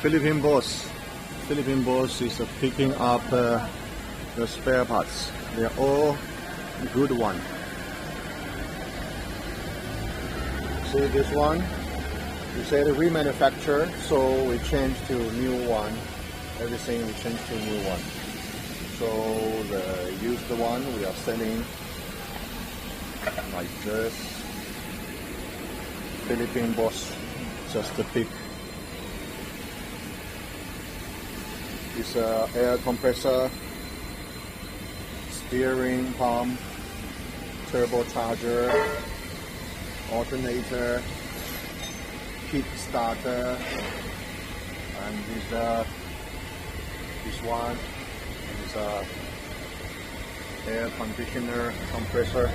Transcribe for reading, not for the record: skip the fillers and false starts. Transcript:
Philippine boss. Philippine boss is picking up the spare parts. They're all good one. See this one? We said remanufacture, so we changed to new one. Everything we changed to new one. So the used one we are selling like this. Philippine boss, just a pick. It's a air compressor, steering pump, turbocharger, alternator, kick starter, and this one is a air conditioner compressor.